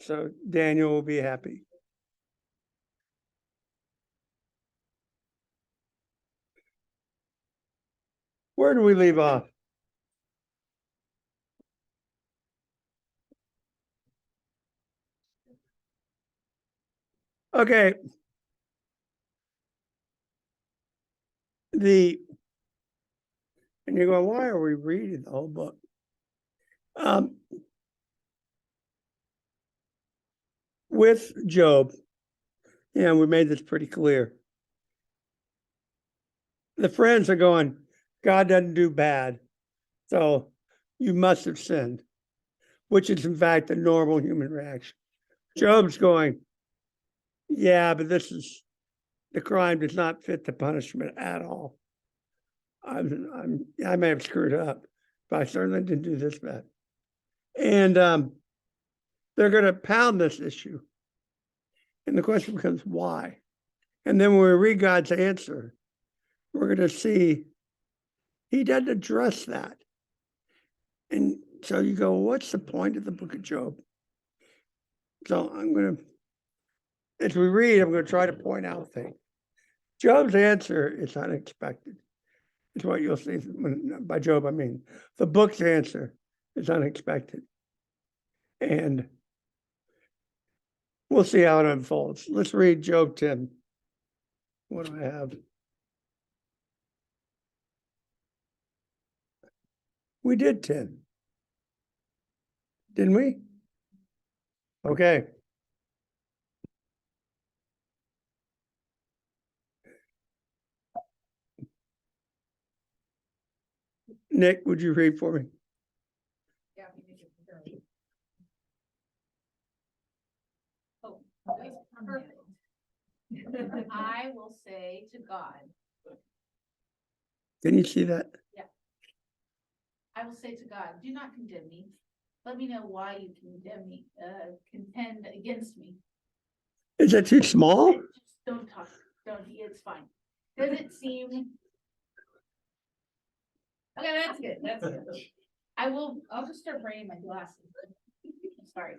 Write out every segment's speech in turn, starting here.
So Daniel will be happy. Where do we leave off? Okay. And you're going, why are we reading the whole book? With Job, we made this pretty clear. The friends are going, God doesn't do bad, so you must have sinned, which is in fact a normal human reaction. Job's going, yeah, but the crime does not fit the punishment at all. I may have screwed up, but I certainly didn't do this bad. And they're going to pound this issue. And the question becomes, why? And then when we read God's answer, we're going to see he doesn't address that. And so you go, what's the point of the book of Job? So as we read, I'm going to try to point out things. Job's answer is unexpected. It's what you'll see by Job. I mean, the book's answer is unexpected. And we'll see how it unfolds. Let's read Job 10. What do I have? We did 10. Didn't we? Okay. Nick, would you read for me? Yeah. Oh, perfect. I will say to God. Can you see that? Yeah. I will say to God, do not condemn me. Let me know why you condemn me, contend against me. Is that too small? Just don't talk. It's fine. Does it seem? Okay, that's good. That's good. I'll just start bringing my glasses. Sorry.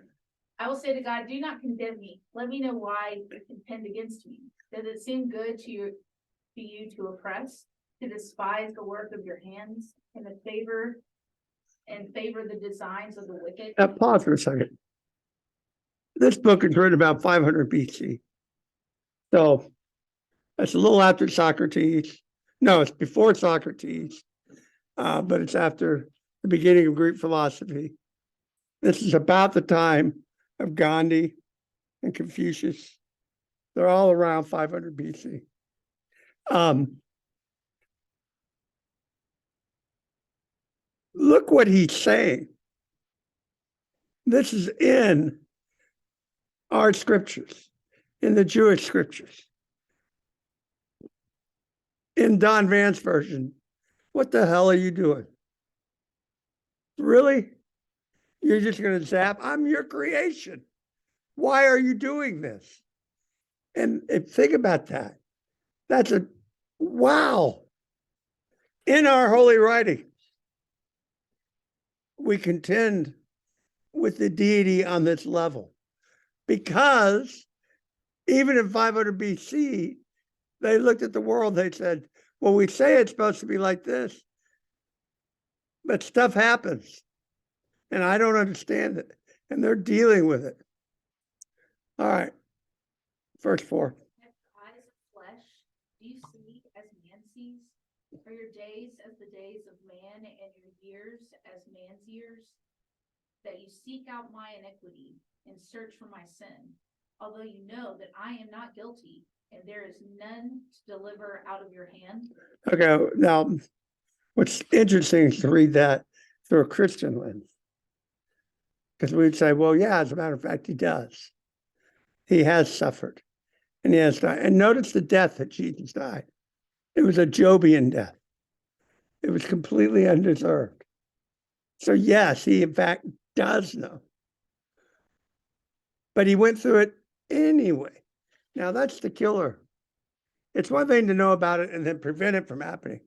I will say to God, do not condemn me. Let me know why you contend against me. Does it seem good to you to oppress, to despise the work of your hands, and favor the designs of the wicked? Pause for a second. This book is written about 500 BC. So it's a little after Socrates. No, it's before Socrates, but it's after the beginning of Greek philosophy. This is about the time of Gandhi and Confucius. They're all around 500 BC. Look what he's saying. This is in our scriptures, in the Jewish scriptures. In Don Vance version, what the hell are you doing? Really? You're just going to zap? I'm your creation. Why are you doing this? And think about that. That's a wow. In our holy writings, we contend with the deity on this level because even in 500 BC, they looked at the world, they said, well, we say it's supposed to be like this, but stuff happens and I don't understand it. And they're dealing with it. All right. Verse 4. Eyes of flesh, do you see as man sees? Are your days as the days of man, and your years as man's years? That you seek out my iniquity and search for my sin, although you know that I am not guilty, and there is none to deliver out of your hand. Okay, now what's interesting is to read that through a Christian lens. Because we'd say, well, yeah, as a matter of fact, he does. He has suffered and he has died. And notice the death that Jesus died. It was a Jobian death. It was completely undeserved. So yes, he in fact does know. But he went through it anyway. Now that's the killer. It's one thing to know about it and then prevent it from happening.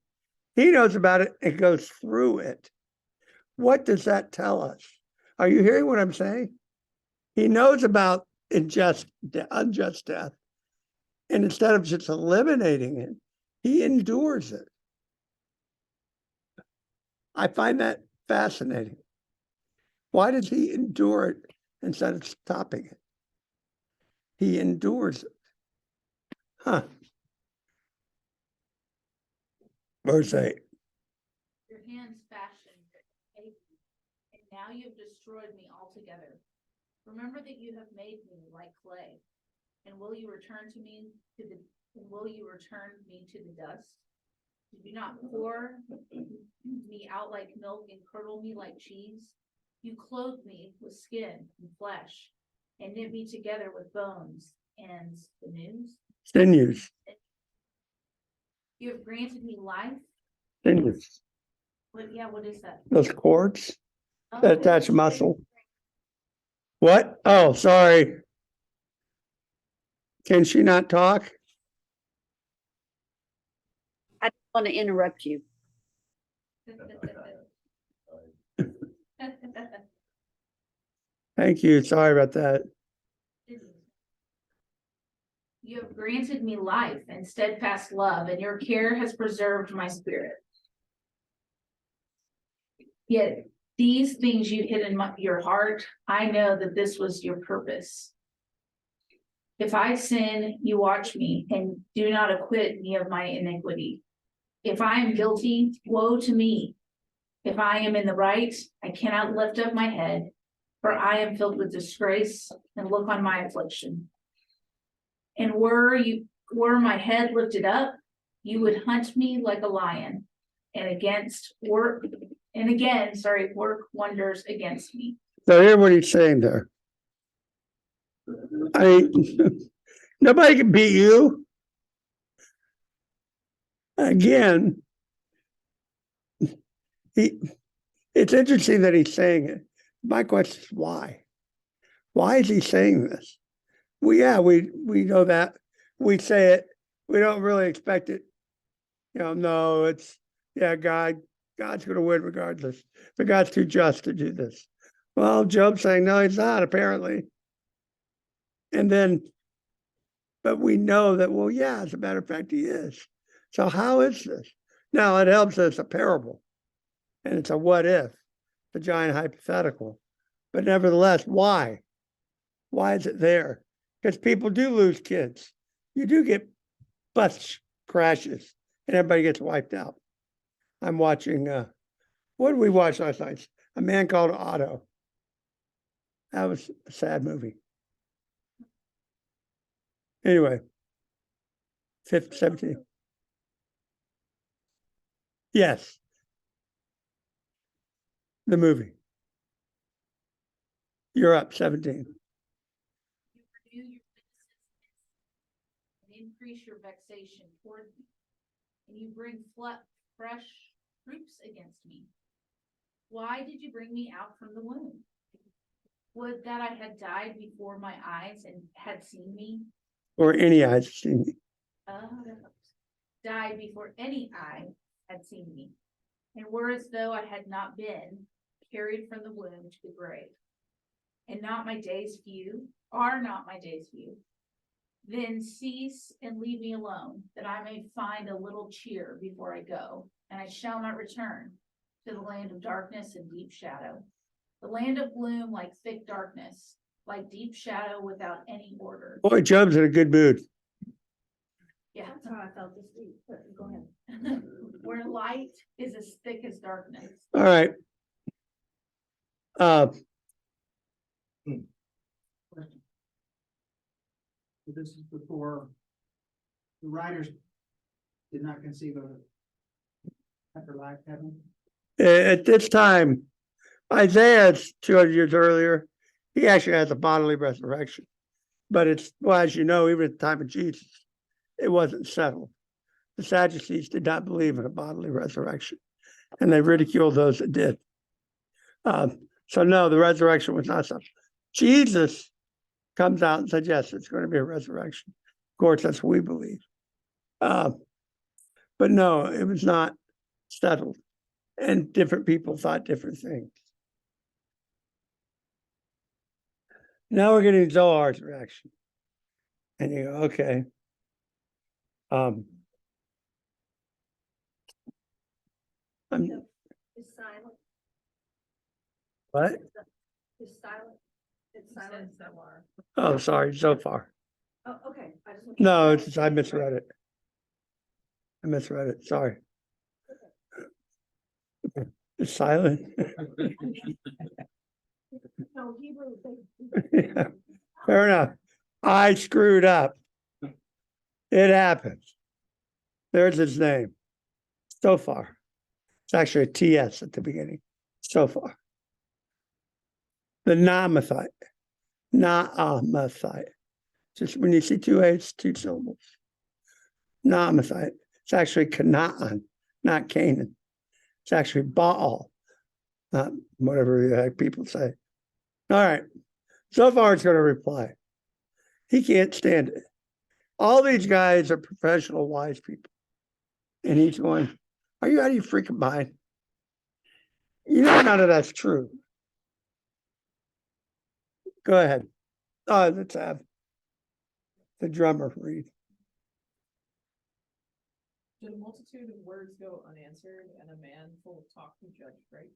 He knows about it and goes through it. What does that tell us? Are you hearing what I'm saying? He knows about unjust death. And instead of just eliminating it, he endures it. I find that fascinating. Why does he endure it instead of stopping it? He endures it. Huh. Verse 8. Your hands fashioned me, and now you have destroyed me altogether. Remember that you have made me like clay, and will you return me to the dust? Did you not pour me out like milk and curdle me like cheese? You clothed me with skin and flesh, and knit me together with bones and Sinews. You have granted me life. Sinews. What is that? Those cords that attach muscle. What? Oh, sorry. Can she not talk? I don't want to interrupt you. Thank you. Sorry about that. You have granted me life and steadfast love, and your care has preserved my spirit. Yet these things you hid in your heart, I know that this was your purpose. If I sin, you watch me and do not acquit me of my iniquity. If I am guilty, woe to me. If I am in the right, I cannot lift up my head, for I am filled with disgrace, and look on my affliction. And were my head lifted up, you would hunt me like a lion, and work wonders against me. So hear what he's saying there. Nobody can beat you. Again, it's interesting that he's saying it. My question is why? Why is he saying this? We know that. We say it. We don't really expect it. No, it's God's going to win regardless. But God's too just to do this. Well, Job's saying no, he's not apparently. And then, but we know that, well, yeah, as a matter of fact, he is. So how is this? Now it helps that it's a parable and it's a what if, the giant hypothetical. But nevertheless, why? Why is it there? Because people do lose kids. You do get bus crashes and everybody gets wiped out. I'm watching, what did we watch last night? A Man Called Otto. That was a sad movie. Anyway, 17. Yes. The movie. You're up, 17. You renew your witnesses and increase your vexation toward me, and you bring fresh proofs against me. Why did you bring me out from the womb? Would that I had died before my eyes and had seen me? Or any eyes seen me. Died before any eye had seen me, and were as though I had not been carried from the womb to the grave. And not my days few, are not my days few. Then cease and leave me alone, that I may find a little cheer before I go, and I shall not return to the land of darkness and deep shadow, the land of gloom like thick darkness, like deep shadow without any order. Boy, Job's in a good mood. Yeah, that's how I felt this week. Go ahead. Where light is as thick as darkness. All right. This is before the writers did not conceive of afterlife heaven. At this time, Isaiah's 200 years earlier. He actually has a bodily resurrection. But as you know, even at the time of Jesus, it wasn't settled. The Sadducees did not believe in a bodily resurrection, and they ridiculed those that did. So no, the resurrection was not settled. Jesus comes out and says, yes, it's going to be a resurrection. Of course, that's what we believe. But no, it was not settled. And different people thought different things. Now we're getting Zohar's reaction. And you go, okay. I'm, It's silent. what? It's silent. It's silent so far. Oh, sorry, so far. Oh, okay. I just want- No, it's, I misread it. I misread it, sorry. It's silent. No, Hebrew. Yeah, fair enough. I screwed up. It happens. There's his name. So far. It's actually a TS at the beginning. So far. The Namathite. Naamathite. Just when you see two A's, two syllables. Namathite. It's actually Canaan, not Canaan. It's actually Baal, not whatever the heck people say. All right. So far, it's going to reply. He can't stand it. All these guys are professional, wise people. And he's going, are you out of your freaking mind? You know, none of that's true. Go ahead. Let's have the drummer read. Should a multitude of words go unanswered, and a man full of talk be judged right?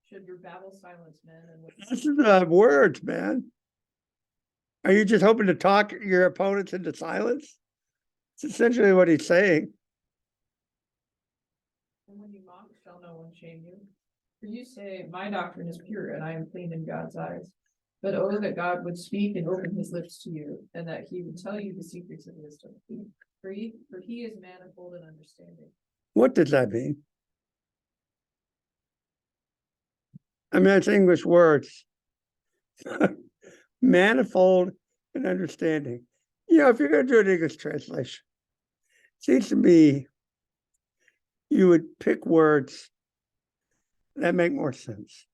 Should your babble silence men and This is the words, man. Are you just hoping to talk your opponents into silence? It's essentially what he's saying. when you mock, shall no one shame you? For you say, my doctrine is pure, and I am clean in God's eyes. But oh, that God would speak and open his lips to you, and that he would tell you the secrets of wisdom. For he is manifold in understanding. What does that mean? I mean, it's English words. Manifold and understanding. You know, if you're going to do an English translation, it seems to me you would pick words that make more sense.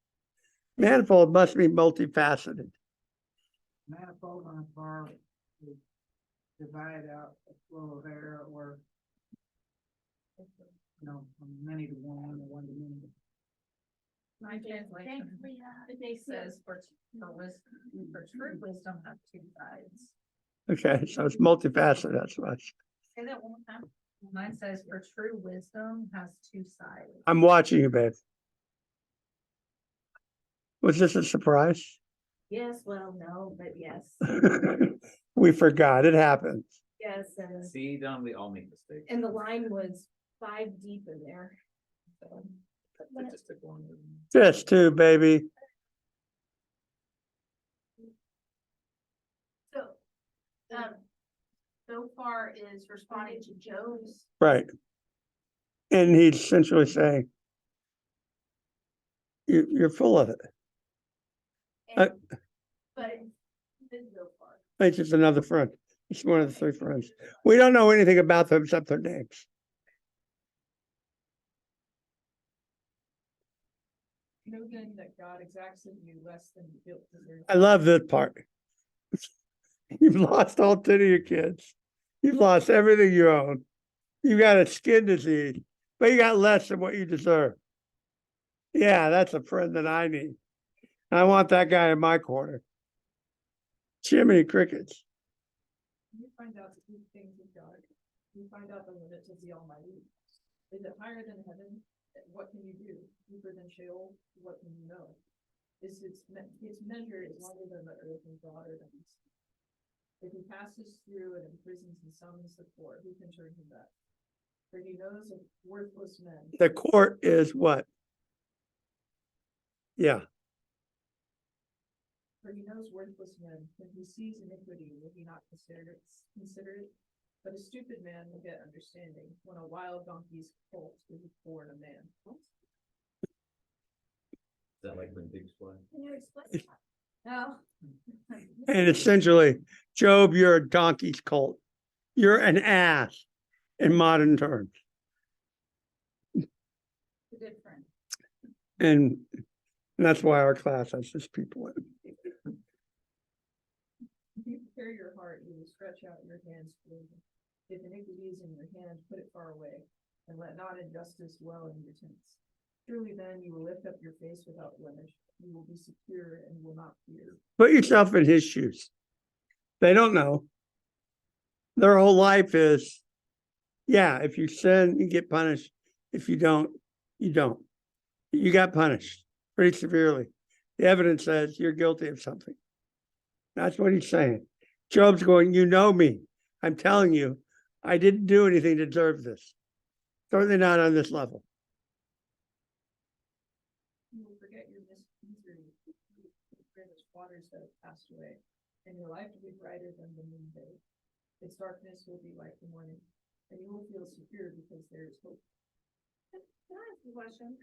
Manifold must be multifaceted. Manifold on a bar is divide out a flow of air or, you know, from many to one or one to many. My translation, it says for true wisdom have two sides. Okay, so it's multifaceted. That's what Say that one more time. Mine says for true wisdom has two sides. I'm watching you, babe. Was this a surprise? Yes, well, no, but yes, We forgot. It happens. yes, See, don't we all make mistakes? and the line was 5 deep in there. So. It just took longer. Just two, baby. So, so far is responding to Job's. Right. And he's essentially saying, you're full of it. But this is so far. It's just another friend. It's one of the 3 friends. We don't know anything about them except their names. Know then that God exacts of you less than guilt deserves. I love this part. You've lost all 10 of your kids. You've lost everything you own. You got a skin disease, but you got less than what you deserve. Yeah, that's a friend that I need. I want that guy in my corner. Jiminy crickets. You find out the deep things of God. You find out the limits of the Almighty. Is it higher than heaven? What can you do? Deeper than Sheol? What can you know? Its measure is longer than the earth and broader than the sea. If he passes through and imprisons and summons the court, who can turn him back? For he knows of worthless men. The court is what? Yeah. For he knows worthless men. When he sees iniquity, will he not consider it? But a stupid man will get understanding when a wild donkey's colt is born a man. Is that like when pigs fly? Can you explain that? No. And essentially, Job, you're a donkey's colt. You're an ass in modern terms. A good friend. And that's why our class has this people in. If you prepare your heart, you will stretch out your hands for them. If iniquity is in your hand, put it far away, and let not injustice dwell in your tents. Truly then you will lift up your face without blemish, you will be secure and will not fear. Put yourself in his shoes. They don't know. Their whole life is, yeah, if you sin, you get punished. If you don't, you don't. You got punished pretty severely. The evidence says you're guilty of something. That's what he's saying. Job's going, you know me. I'm telling you, I didn't do anything to deserve this. Certainly not on this level. You will forget your misery, as waters that have passed away, and your life will be brighter than the noonday. Its darkness will be like the morning, and you will feel secure because there is hope. Can I ask a question?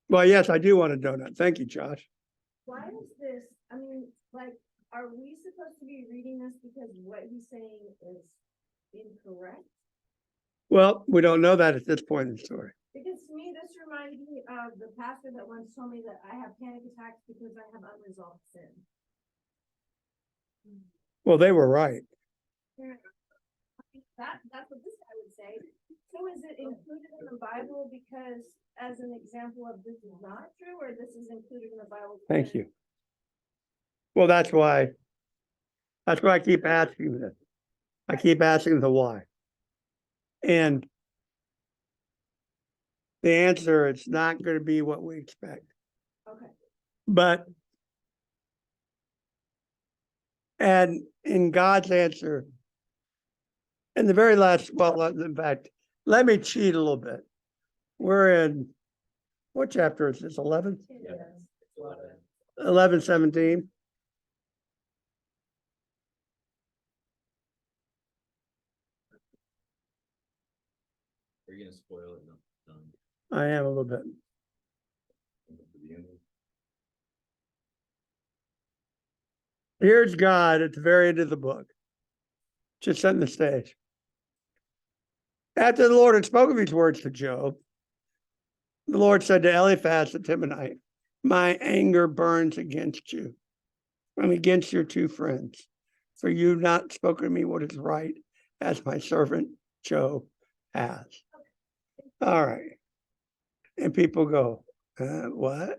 Well, yes, I do want a donut. Thank you, Josh. Why is this, I mean, like, are we supposed to be reading this because what he's saying is incorrect? Well, we don't know that at this point in the story. Because to me, this reminds me of the pastor that once told me that I have panic attacks because I have unresolved sin. Well, they were right. That's what this guy would say. So is it included in the Bible because as an example of this is not true, or this is included in the Bible? Thank you. Well, that's why I keep asking this. I keep asking the why. And the answer is not going to be what we expect. Okay. But and in God's answer, in the very last, well, in fact, let me cheat a little bit. We're in, what chapter is this, 11? Yeah. 11, 17. Are you gonna spoil it? No. I am a little bit. Here's God at the very end of the book, just setting the stage. After the Lord had spoken these words to Job, the Lord said to Eliphaz the Temanite, my anger burns against you and against your two friends, for you've not spoken to me what is right, as my servant Job has. All right. And people go, what?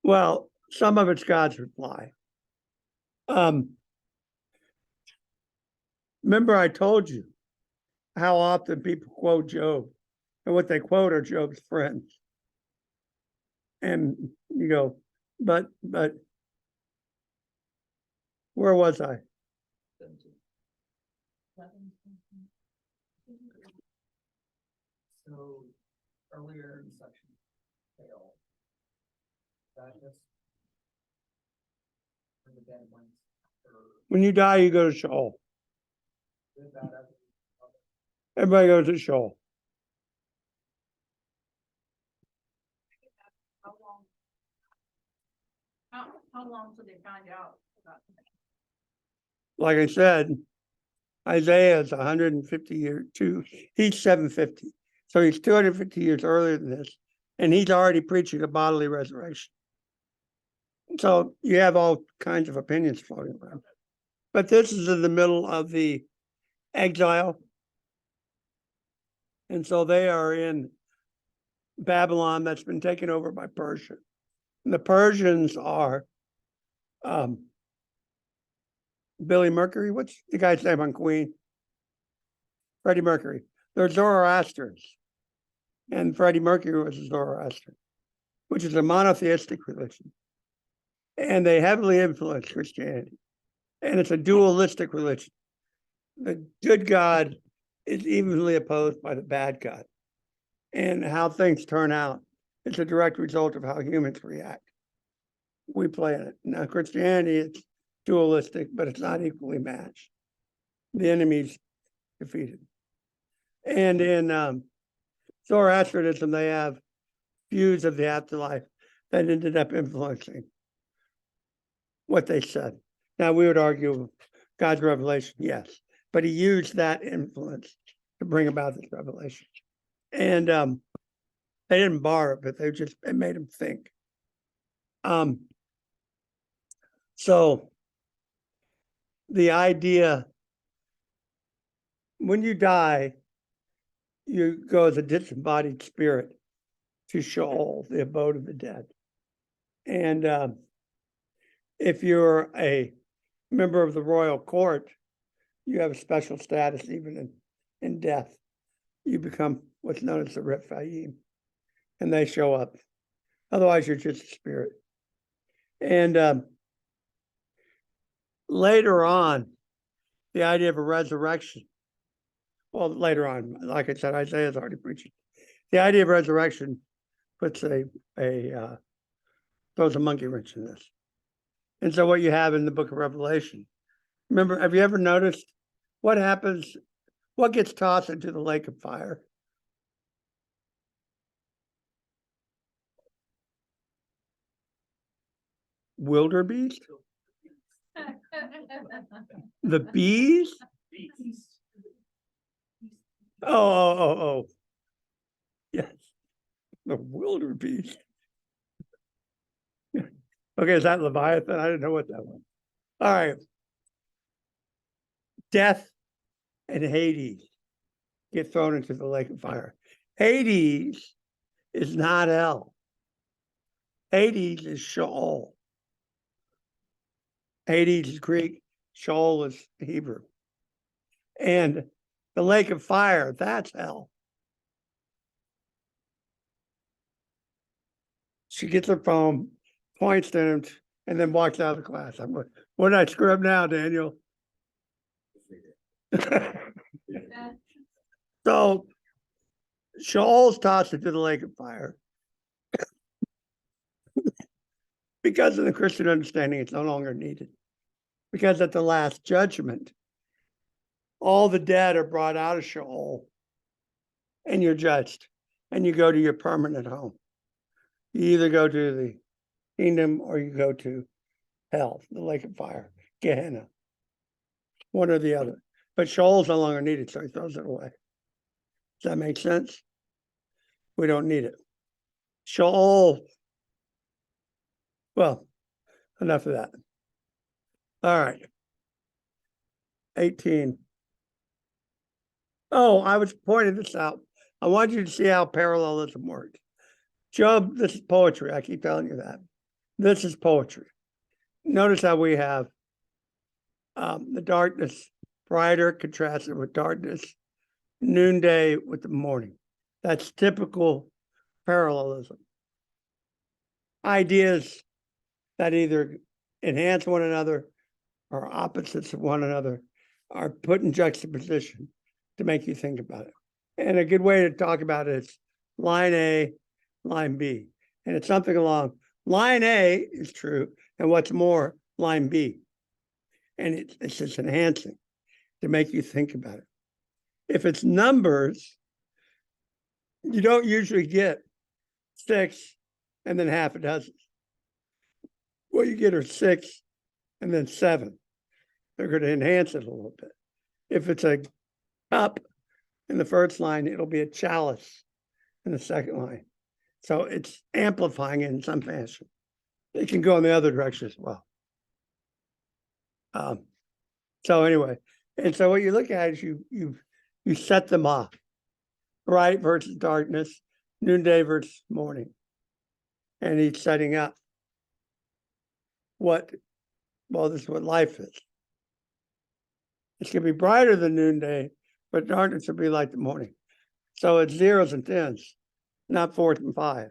Well, some of it's God's reply. Remember, I told you how often people quote Job, and what they quote are Job's friends. And you go, but where was I? So earlier in section fail. That just. For the dead ones. When you die, you go to Sheol. Everybody goes to Sheol. How long till they find out about that? Like I said, Isaiah is 150 years too. He's 750. So he's 250 years earlier than this. And he's already preaching a bodily resurrection. So you have all kinds of opinions floating around. But this is in the middle of the exile. And so they are in Babylon that's been taken over by Persia. And the Persians are Billy Mercury. What's the guy's name on Queen? Freddie Mercury. They're Zoroastrians. And Freddie Mercury was a Zoroastrian, which is a monotheistic religion. And they heavily influence Christianity. And it's a dualistic religion. The good God is evenly opposed by the bad God. And how things turn out is a direct result of how humans react. We play in it. Now, Christianity is dualistic, but it's not equally matched. The enemy's defeated. And in Zoroastrianism, they have views of the afterlife that ended up influencing what they said. Now, we would argue God's revelation, yes, but he used that influence to bring about this revelation. And they didn't borrow it, but it made them think. So the idea, when you die, you go as a disembodied spirit to Sheol, the abode of the dead. And if you're a member of the royal court, you have a special status even in death. You become what's known as the Rephaim, and they show up. Otherwise, you're just a spirit. And later on, the idea of a resurrection, well, later on, like I said, Isaiah's already preaching. The idea of resurrection puts throws a monkey wrench in this. And so what you have in the book of Revelation, remember, have you ever noticed what happens, what gets tossed into the lake of fire? Wildebeest? The bees? Oh. Yes, the wildebeest. Okay, is that Leviathan? I didn't know what that was. All right. Death and Hades get thrown into the lake of fire. Hades is not hell. Hades is Sheol. Hades is Greek, Sheol is Hebrew. And the lake of fire, that's hell. She gets her phone, points to him, and then walks out of the class. I'm like, what did I screw up now, Daniel? So Sheol's tossed into the lake of fire. Because of the Christian understanding, it's no longer needed. Because at the last judgment, all the dead are brought out of Sheol and you're judged and you go to your permanent home. You either go to the kingdom or you go to hell, the lake of fire, Gehenna, one or the other. But Sheol's no longer needed, so he throws it away. Does that make sense? We don't need it. Sheol, well, enough of that. All right. 18. Oh, I was pointing this out. I want you to see how parallelism works. Job, this is poetry. I keep telling you that. This is poetry. Notice how we have the darkness brighter contrasted with darkness, noonday with the morning. That's typical parallelism. Ideas that either enhance one another or opposites of one another are put in juxtaposition to make you think about it. And a good way to talk about it is line A, line B. And it's something along line A is true, and what's more, line B. And it's just enhancing to make you think about it. If it's numbers, you don't usually get 6 and then half a dozen. What you get are 6 and then 7. They're going to enhance it a little bit. If it's a cup in the first line, it'll be a chalice in the second line. So it's amplifying it in some fashion. It can go in the other direction as well. So anyway, and so what you look at is you set them off. Bright versus darkness, noonday versus morning. And he's setting up this is what life is. It's going to be brighter than noonday, but darkness will be like the morning. So it's 0s and 10s, not 4s and 5s.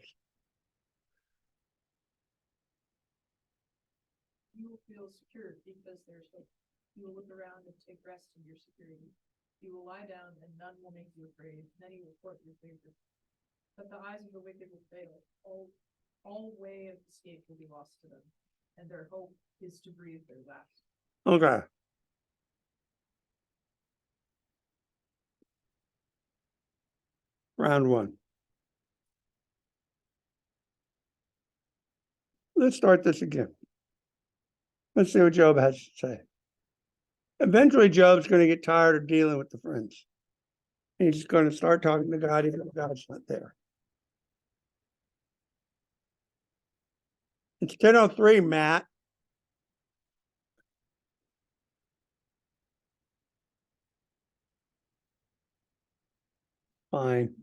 You will feel secure because there's hope. You will look around and take rest in your security. You will lie down and none will make you afraid. Many will court your favor. But the eyes of the wicked will fail. All way of escape will be lost to them, and their hope is to breathe their last. Okay. Round 1. Let's start this again. Let's see what Job has to say. Eventually, Job's going to get tired of dealing with the friends. He's going to start talking to God even if God's not there. It's 10:03, Matt. fine.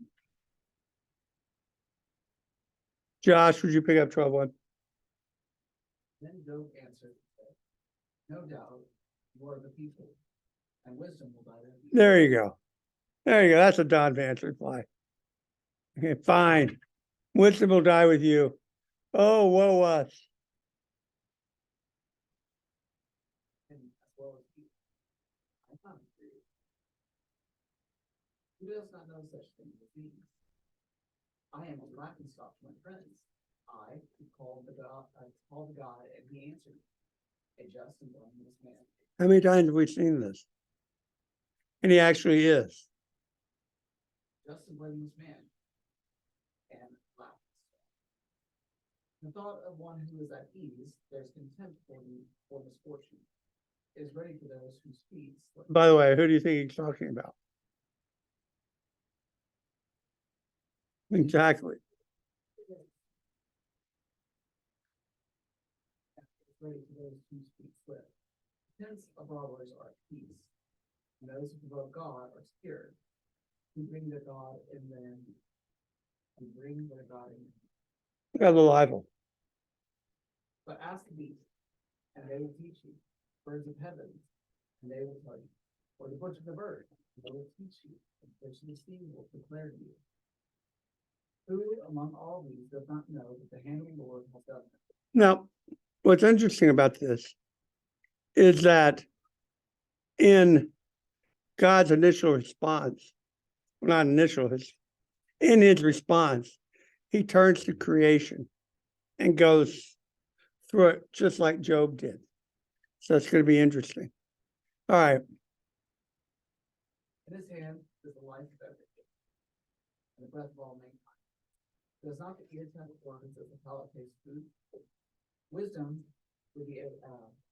Josh, would you pick up 12:1? Then Job answered, and said, no doubt, you are the people, and wisdom will guide you. There you go. There you go. That's a Don Vance reply. Okay, fine. Wisdom will die with you. Oh, woe us. And as well as you. I found it for you. Who does not know such things as these? I am a laughing stock to my friends. I called the God, and he answered me. A just and blameless man. How many times have we seen this? And he actually is. Just and blameless man. And laughing stock. The thought of one who is at ease, there's contempt for misfortune. Is ready for those who speaks. By the way, who do you think he's talking about? Exactly. Ready for those who speak slip. Tents of robbers are at peace, and those who provoke God are scared. Who bring their God in them, and bring their God in them. Look at the libel. But ask the beast, and they will teach you. Birds of heaven, and they will tell you. Or the butcher of the bird, and they will teach you. And fish of the sea will declare to you. Who among all these does not know that the hand of the Lord has done it? Now, what's interesting about this is that in God's initial response, not initial, in his response, he turns to creation and goes through it just like Job did. So it's going to be interesting. All right. In his hand is the life of everything, and the breath of all mankind. Does not the ear tell organs as the palate tastes food? Wisdom with the,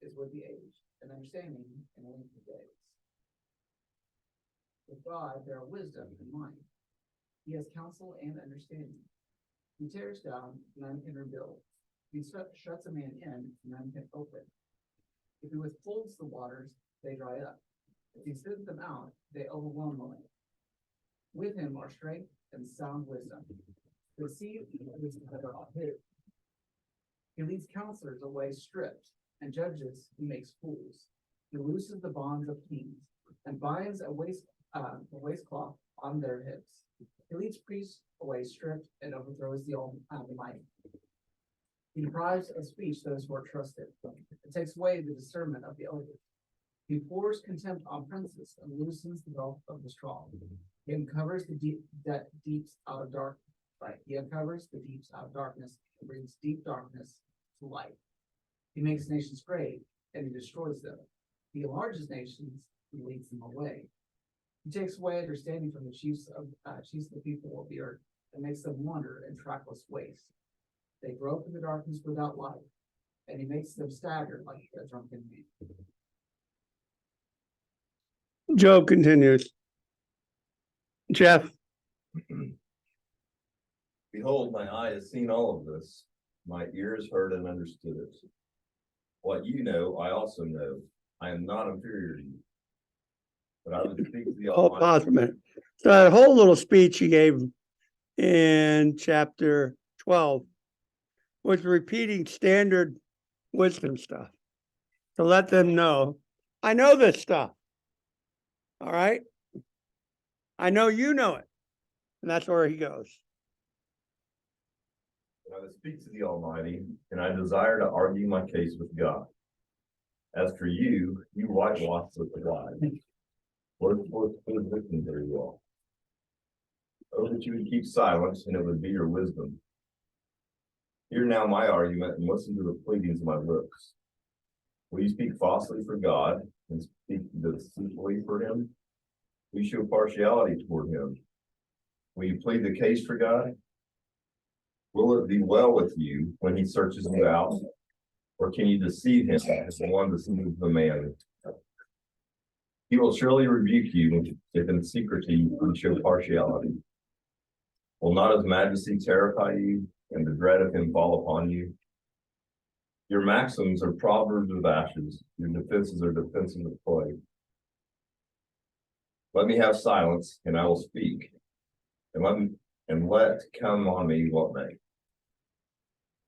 is with the age, and understanding in the length of days. With God there are wisdom and mind. He has counsel and understanding. He tears down, none can rebuild. He shuts a man in, none can open. If he withholds the waters, they dry up. If he sends them out, they overwhelm the land. With him are strength and sound wisdom. The sea is better off his. He leads counselors away stripped, and judges he makes fools. He looses the bonds of kings, and binds a waistcloth on their hips. He leads priests away stripped, and overthrows the Almighty. He deprives of speech those who are trusted, and takes away the discernment of the elders. He pours contempt on princes, and loosens the wealth of the strong. He uncovers the deeps out of darkness. Right. He uncovers the deeps out of darkness and brings deep darkness to light. He makes nations great, and he destroys them. He enlarges nations and leads them away. He takes away understanding from the chiefs of the people of the earth, and makes them wander in trackless waste. They grope in the darkness without light, and he makes them stagger like a drunken man. Job continues. Jeff. Behold, my eye has seen all of this. My ears heard and understood it. What you know, I also know. I am not inferior to you. But I would speak to the Hold, Almighty. pause a minute. So that whole little speech he gave in chapter 12 was repeating standard wisdom stuff to let them know, I know this stuff. All right. I know you know it. And that's where he goes. I would speak to the Almighty, and I desire to argue my case with God. As for you, you whitewash with the wise. What is written very well? Oh, that you would keep silence, and it would be your wisdom. Hear now my argument, and listen to the pleadings of my lips. Will you speak falsely for God, and speak deceitfully for him? Will you show partiality toward him? Will you plead the case for God? Will it be well with you when he searches you out? Or can you deceive him as the one deceives the man? He will surely rebuke you if in secrecy you show partiality. Will not his majesty terrify you, and the dread of him fall upon you? Your maxims are proverbs of ashes, your defenses are defenses of clay. Let me have silence, and I will speak. and let come on me what may.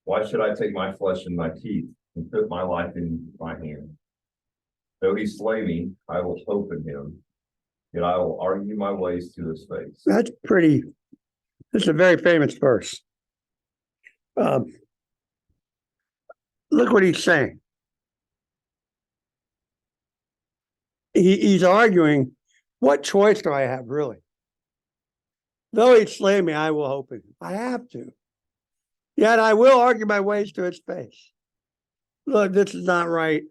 Why should I take my flesh in my teeth and put my life in my hand? Though he slay me, I will hope in him, yet I will argue my ways to his face. It's a very famous verse. Look what he's saying. He's arguing, what choice do I have, really? Though he slay me, I will hope in him. I have to. Yet I will argue my ways to his face. Look, this is not right,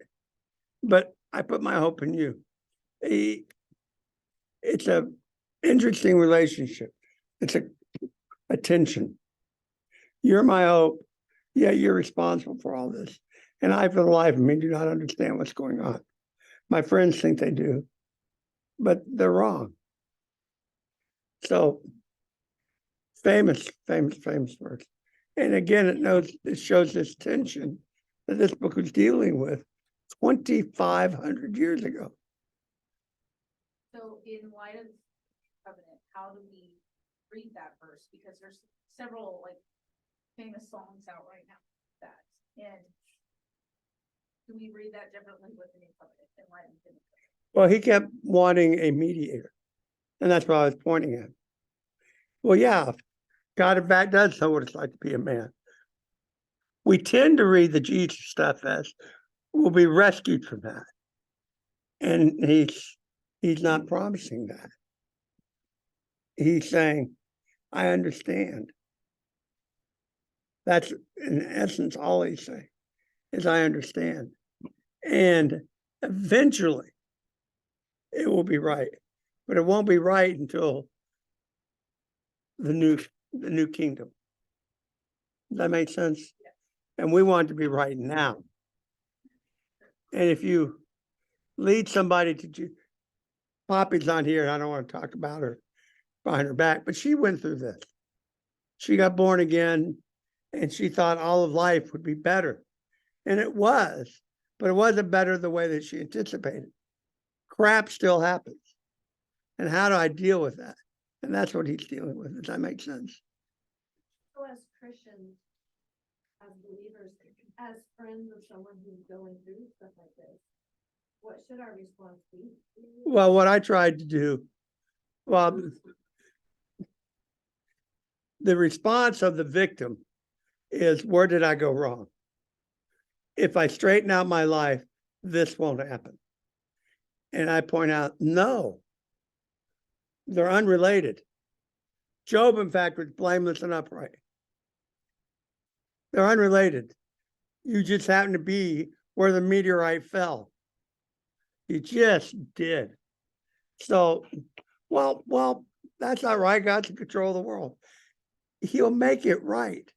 but I put my hope in you. It's a interesting relationship. It's a tension. You're my hope. Yeah, you're responsible for all this. And I, for the life of me, do not understand what's going on. My friends think they do, but they're wrong. So famous verse. And again, it shows this tension that this book was dealing with 2,500 years ago. So in light of covenant, how do we read that verse? Because there's several like famous songs out right now that, and do we read that differently with the new covenant in light of the new covenant? Well, he kept wanting a mediator, and that's what I was pointing at. Well, yeah, God in fact does know what it's like to be a man. We tend to read the Jesus stuff as we'll be rescued from that. And he's not promising that. He's saying, I understand. That's in essence all he's saying is I understand. And eventually it will be right. But it won't be right until the new kingdom. Does that make sense? And we want it to be right now. And if you lead somebody to Poppy's not here, and I don't want to talk about her behind her back, but she went through this. She got born again, and she thought all of life would be better. And it was, but it wasn't better the way that she anticipated. Crap still happens. And how do I deal with that? And that's what he's dealing with. Does that make sense? So as Christians, as believers, as friends of someone who's going through stuff like this, what should our response be? Well, what I tried to do, well, the response of the victim is, where did I go wrong? If I straighten out my life, this won't happen. And I point out, no, they're unrelated. Job, in fact, was blameless and upright. They're unrelated. You just happen to be where the meteorite fell. You just did. So, well, that's not right. God's in control of the world. He'll make it right,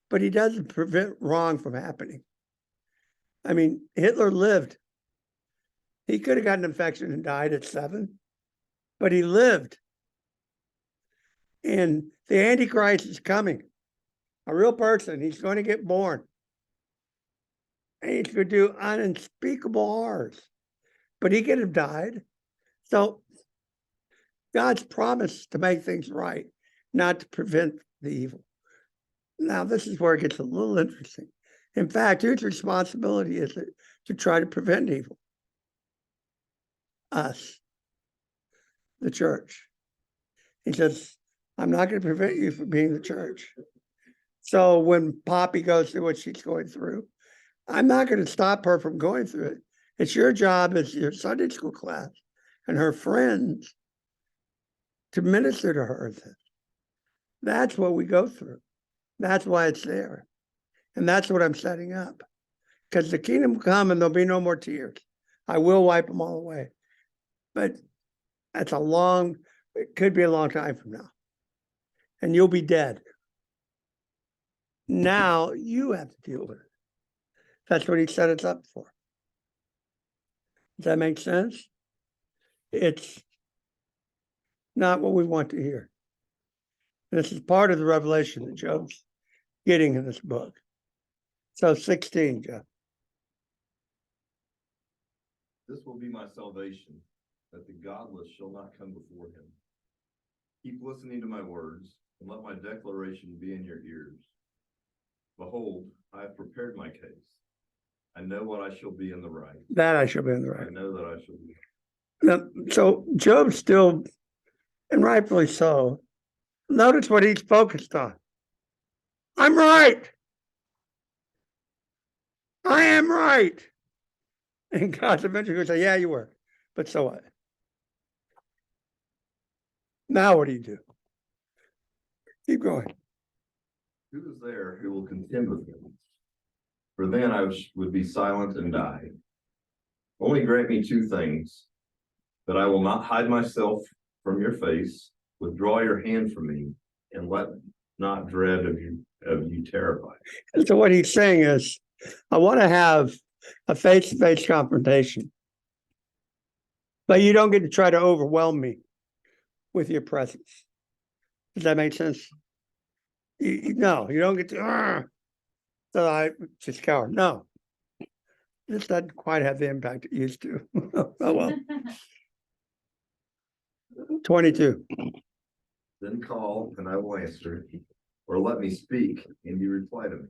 but he doesn't prevent wrong from happening. I mean, Hitler lived. He could have gotten an infection and died at 7, but he lived. And the Antichrist is coming. A real person. He's going to get born. And he's going to do unspeakable horrors. But he could have died. So God's promised to make things right, not to prevent the evil. Now, this is where it gets a little interesting. In fact, whose responsibility is it to try to prevent evil? Us, the church. He says, I'm not going to prevent you from being the church. So when Poppy goes through what she's going through, I'm not going to stop her from going through it. It's your job as your Sunday school class and her friends to minister to her. That's what we go through. That's why it's there. And that's what I'm setting up. Because the kingdom will come and there'll be no more tears. I will wipe them all away. But that's it could be a long time from now. And you'll be dead. Now you have to deal with it. That's what he set us up for. Does that make sense? It's not what we want to hear. This is part of the revelation that Job's getting in this book. So 16, Jeff. This will be my salvation, that the godless shall not come before him. Keep listening to my words, and let my declaration be in your ears. Behold, I have prepared my case. I know what I shall be in the right. That I shall be in the I right. know that I shall be. Now, so Job still, and rightfully so, notice what he's focused on. I'm right. I am right. And God's eventually going to say, yeah, you were. But so what? Now what do you do? Keep going. Who is there who will contend with me? For then I would be silent and die. Only grant me two things, that I will not hide myself from your face, withdraw your hand from me, and let not dread of you terrify. And so what he's saying is, I want to have a face-to-face confrontation, but you don't get to try to overwhelm me with your presence. Does that make sense? No, you don't get to, so I just coward. No, this doesn't quite have the impact it used to. Oh, well. 22. Then call, and I will answer, or let me speak, and you reply to me.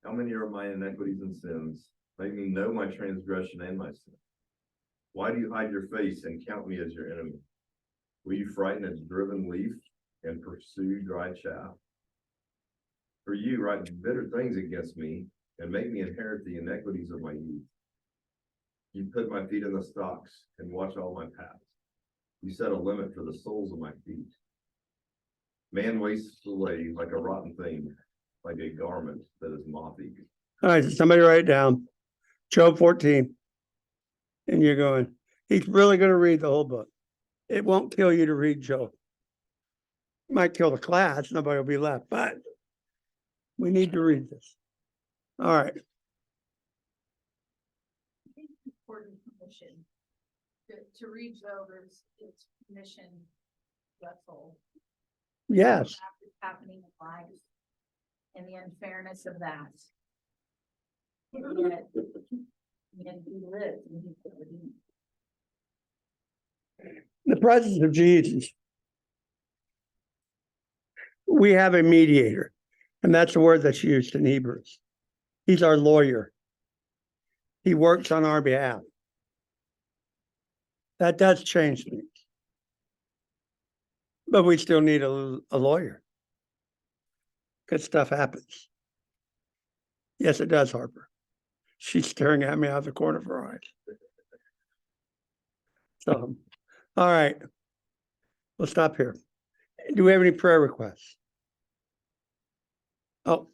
How many are my iniquities and sins? Make me know my transgression and my sin. Why do you hide your face and count me as your enemy? Will you frighten a driven leaf and pursue dry chaff? For you write bitter things against me and make me inherit the iniquities of my youth. You put my feet in the stocks and watch all my paths. You set a limit for the soles of my feet. Man wastes away like a rotten thing, like a garment that is moth-eaten. All right, so somebody write it down. Job 14. And you're going, he's really going to read the whole book. It won't kill you to read Job. It might kill the class, nobody will be left, but we need to read this. All right. I think it's important permission. To read Job is its permission vessel. Yes. What's happening in life and the unfairness of that. And yet he lives and he's the redeemer. The presence of Jesus. We have a mediator, and that's the word that's used in Hebrews. He's our lawyer. He works on our behalf. That does change things. But we still need a lawyer. Good stuff happens. Yes, it does, Harper. She's staring at me out of the corner of her eyes. So, all right. We'll stop here. Do we have any prayer requests? Oh,